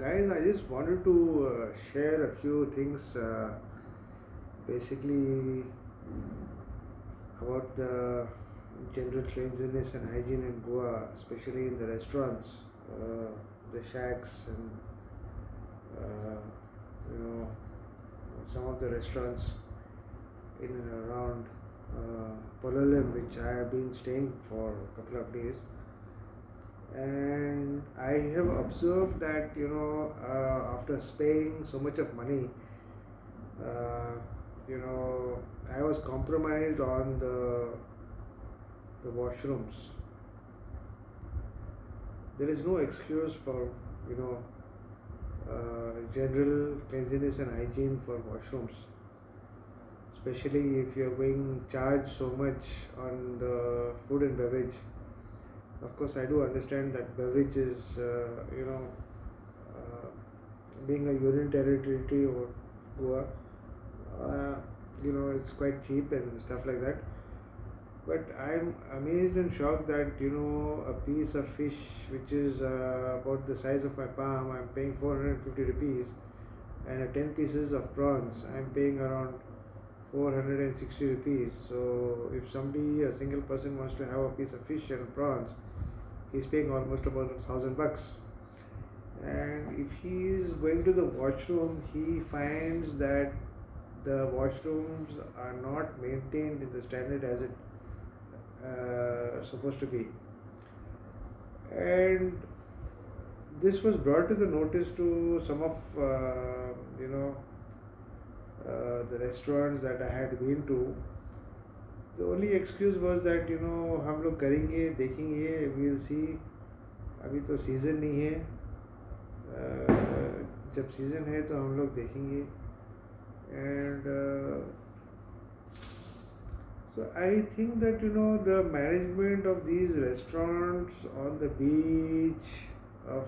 Guys, I just wanted to share a few things basically about the general cleanliness and hygiene in Goa, especially in the restaurants, uh, the shacks, and uh, you know some of the restaurants in and around palolem, which I have been staying for a couple of days. And I have observed that after paying so much of money, uh, I was compromised on the washrooms. There is no excuse for general cleanliness and hygiene for washrooms, especially if you are going charged so much on the food and beverage. Of course, I do understand that beverage is, being a union territory or Goa, it's quite cheap and stuff like that. But I'm amazed and shocked that a piece of fish which is about the size of my palm, I'm paying 450 rupees, and 10 pieces of prawns, I'm paying around 460 rupees. So if somebody, a single person, wants to have a piece of fish and prawns, he's paying almost about $1,000. And if he is going to the washroom, he finds that the washrooms are not maintained in the standard as it supposed to be. And this was brought to the notice to some of the restaurants that I had been to. The only excuse was that हम लोग करेंगे देखेंगे, we'll see, अभी तो season नहीं है, जब season है तो हम लोग देखेंगे. And so I think that the management of these restaurants on the beach of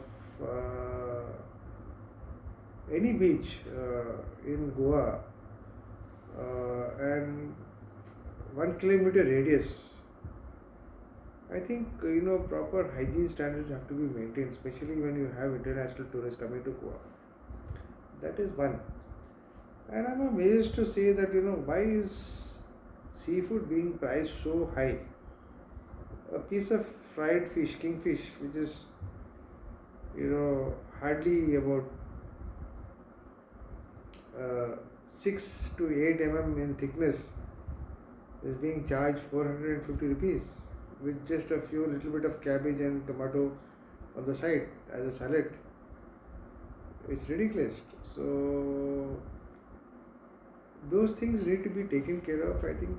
any beach in Goa and 1 kilometer radius, I think proper hygiene standards have to be maintained, especially when you have international tourists coming to Goa. That is one. And I'm amazed to say that why is seafood being priced so high? A piece of fried fish, kingfish, which is hardly about 6 to 8 in thickness, is being charged 450 rupees with just a few little bit of cabbage and tomato on the side as a salad. It's ridiculous. So those things need to be taken care of. I think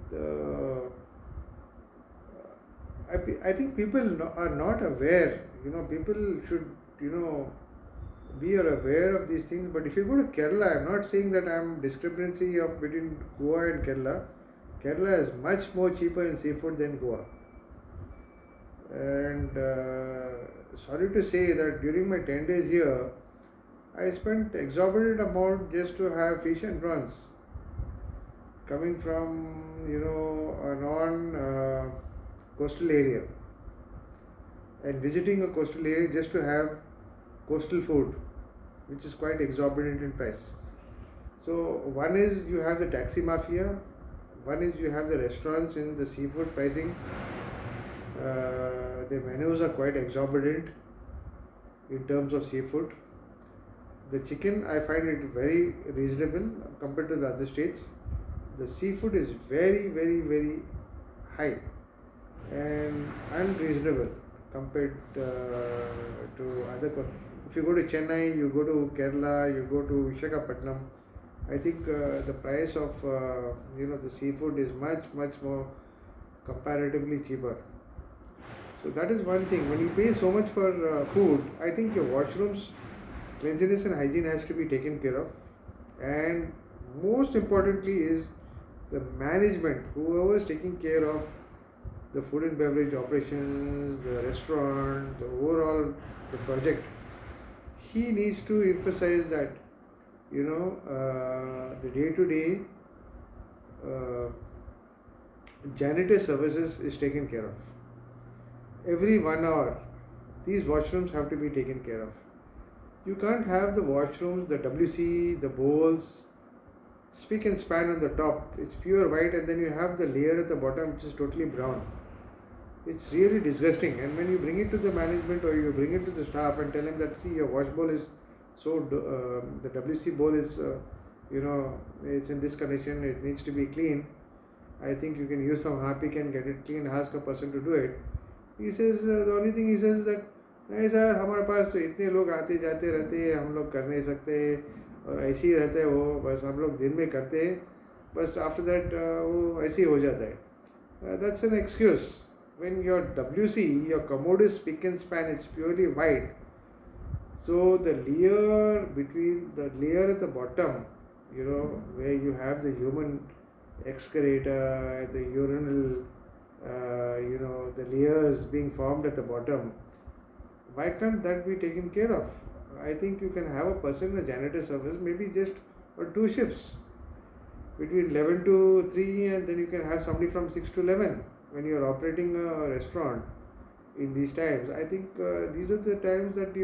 I think people are not aware. People should be aware of these things. But if you go to Kerala, I'm not saying that I'm discrepancy of between Goa and Kerala. Kerala is much more cheaper in seafood than Goa. And sorry to say that during my 10 days here, I spent exorbitant amount just to have fish and prawns coming from a non coastal area, and visiting a coastal area just to have coastal food, which is quite exorbitant in price. So one is you have the taxi mafia, one is you have the restaurants in the seafood pricing. The menus are quite exorbitant in terms of seafood. The chicken, I find it very reasonable compared to the other states. The seafood is very, very, very high and unreasonable compared to other. If you go to Chennai, you go to Kerala, you go to Visakhapatnam, I think the price of the seafood is much, much more comparatively cheaper. So that is one thing. When you pay so much for food, I think your washrooms, cleanliness and hygiene has to be taken care of. And most importantly is the management, whoever is taking care of the food and beverage operations, the restaurant, the overall the project, he needs to emphasize that the day-to-day janitor services is taken care of. Every 1 hour, these washrooms have to be taken care of. You can't have the washrooms, the WC, the bowls, spick and span on the top. It's pure white, and then you have the layer at the bottom which is totally brown. It's really disgusting. And when you bring it to the management or you bring it to the staff and tell them that, see, your wash bowl is the WC bowl is, it's in this condition, it needs to be clean. I think you can use some harpic and get it clean, ask a person to do it. He says, the only thing he says that, नहीं sir हमारे पास तो इतने लोग आते जाते रहते हैं, हम लोग कर नहीं सकते, और ऐसे ही रहता है वो, बस हम लोग दिन में करते हैं, बस आफ्टर दैट वो ऐसे ही हो जाता है. That's an excuse. When your WC, your commode is spick and span, it's purely white. So the layer at the bottom, where you have the human excreta, the urinal, the layers being formed at the bottom, why can't that be taken care of? I think you can have a person in the janitor service, maybe just or 2 shifts, between 11 to 3, and then you can have somebody from 6 to 11 when you are operating a restaurant in these times. I think these are the times that the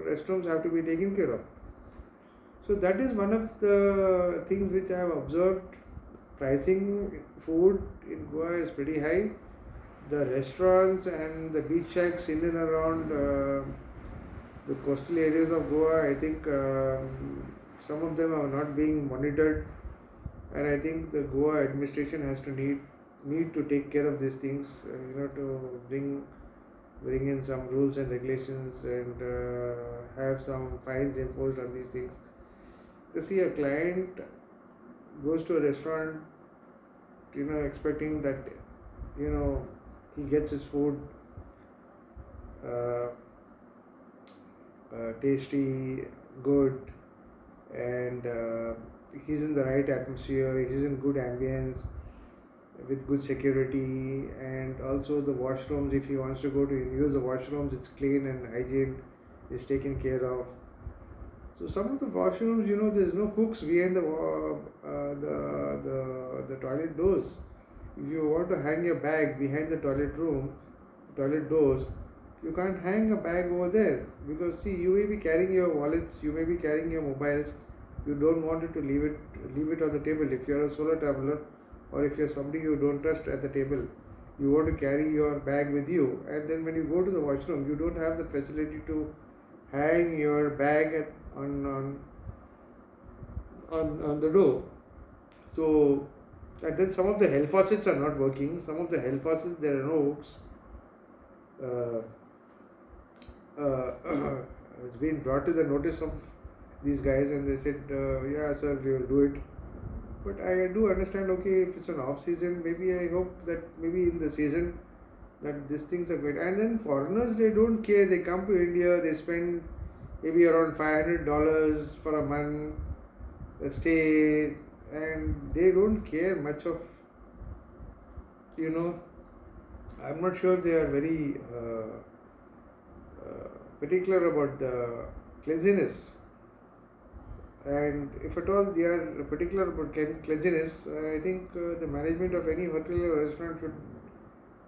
restrooms have to be taken care of. So that is one of the things which I have observed. Pricing food in Goa is pretty high. The restaurants and the beach shacks in and around the coastal areas of Goa, I think some of them are not being monitored, and I think the Goa administration has to need to take care of these things, to bring in some rules and regulations, and have some fines imposed on these things. You see, a client goes to a restaurant, expecting that, he gets his food tasty, good, and he's in the right atmosphere, he's in good ambience, with good security, and also the washrooms, if he wants to go to use the washrooms, it's clean and hygiene is taken care of. So some of the washrooms, there's no hooks behind the toilet doors. If you want to hang your bag behind the toilet doors, you can't hang a bag over there, because see, you may be carrying your wallets, you may be carrying your mobiles, you don't want it to leave it on the table. If you are a solo traveler, or if you are somebody you don't trust at the table, you want to carry your bag with you, and then when you go to the washroom, you don't have the facility to hang your bag on the door. So, and then some of the hell faucets are not working. Some of the hell faucets, there are no hooks. It's been brought to the notice of these guys, and they said, yeah sir, we will do it. But I do understand, okay, if it's an off season, maybe I hope that maybe in the season that these things are good. And then foreigners, they don't care. They come to India, they spend maybe around $500 for a month, stay, and they don't care much of, I'm not sure they are very particular about the cleanliness. And if at all they are particular about cleanliness, I think the management of any hotel or restaurant should,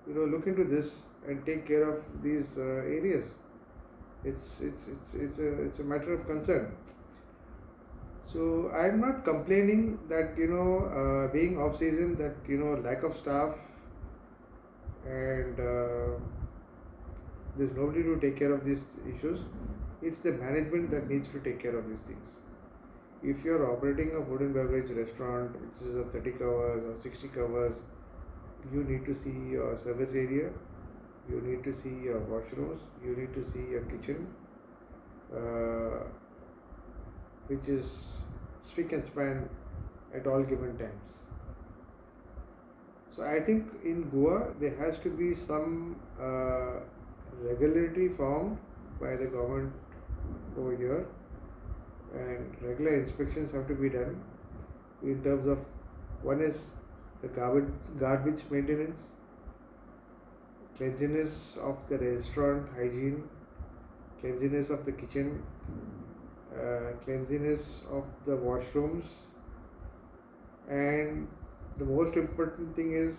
look into this and take care of these areas. It's a matter of concern. So I'm not complaining that being off season, that lack of staff, and there's nobody to take care of these issues. It's the management that needs to take care of these things. If you're operating a food and beverage restaurant which is of 30 covers or 60 covers, you need to see your service area, you need to see your washrooms, you need to see your kitchen, which is spick and span at all given times. So I think in Goa there has to be some regulatory formed by the government over here, and regular inspections have to be done in terms of, one is the garbage maintenance, cleanliness of the restaurant, hygiene, cleanliness of the kitchen, cleanliness of the washrooms, and the most important thing is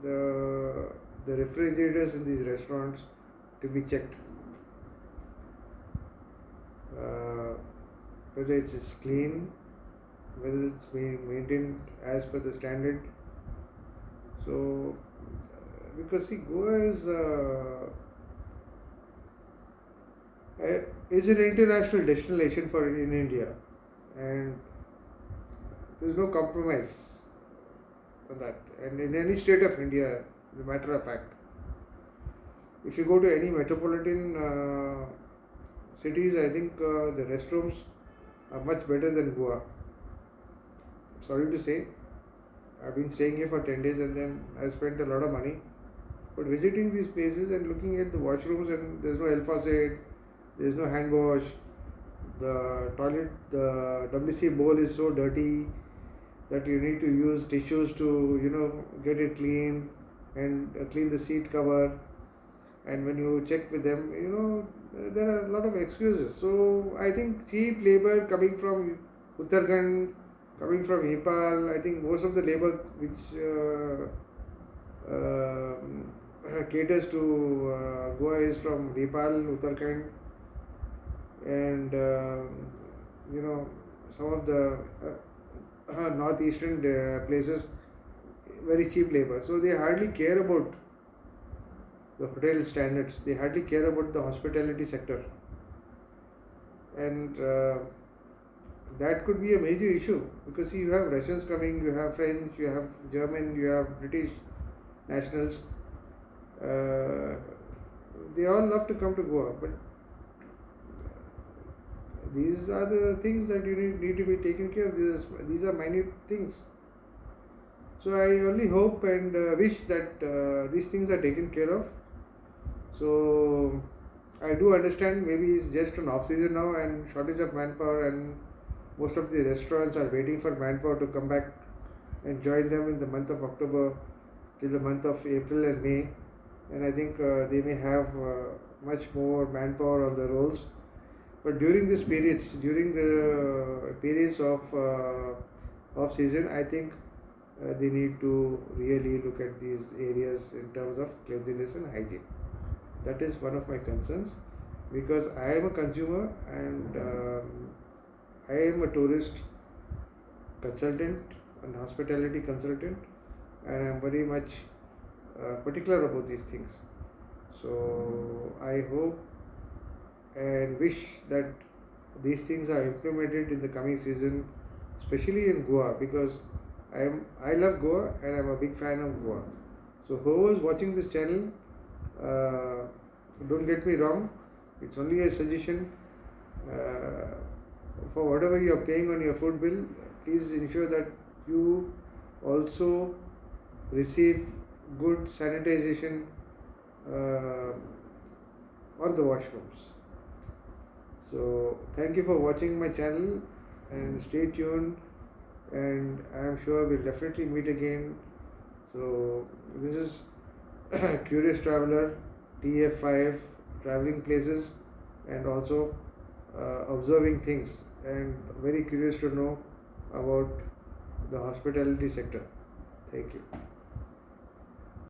the refrigerators in these restaurants to be checked. uh, whether it's clean, whether it's being maintained as per the standard. So, because see, Goa is an international destination for in India, and there's no compromise on that. And in any state of India, as a matter of fact, if you go to any metropolitan cities, I think the restrooms are much better than Goa. Sorry to say, I've been staying here for 10 days and then I spent a lot of money. But visiting these places and looking at the washrooms, and there's no L faucet, there's no hand wash, the toilet, the WC bowl is so dirty that you need to use tissues to get it clean and clean the seat cover. And when you check with them, there are a lot of excuses. So I think cheap labor coming from Uttarakhand, coming from Nepal, I think most of the labor which caters to Goa is from Nepal, Uttarakhand, and some of the northeastern places, very cheap labor. So they hardly care about the hotel standards. They hardly care about the hospitality sector, and that could be a major issue, because you have Russians coming, you have French, you have German, you have British nationals. They all love to come to Goa, but these are the things that you need to be taken care of. These are minute things. So I only hope and wish that these things are taken care of. So I do understand maybe it's just an off season now and shortage of manpower, and most of the restaurants are waiting for manpower to come back and join them in the month of October till the month of April and May. And I think they may have much more manpower on the rolls. But during the periods of off season, I think they need to really look at these areas in terms of cleanliness and hygiene. That is one of my concerns, because I am a consumer and I am a tourist consultant, an hospitality consultant, and I am very much particular about these things. So I hope and wish that these things are implemented in the coming season, especially in Goa, because I love Goa and I'm a big fan of Goa. So whoever is watching this channel, don't get me wrong, it's only a suggestion. For whatever you are paying on your food bill, please ensure that you also receive good sanitization on the washrooms. So thank you for watching my channel and stay tuned, and I am sure we'll definitely meet again. So this is Curious Traveler TF5, traveling places and also observing things, and very curious to know about the hospitality sector. Thank you.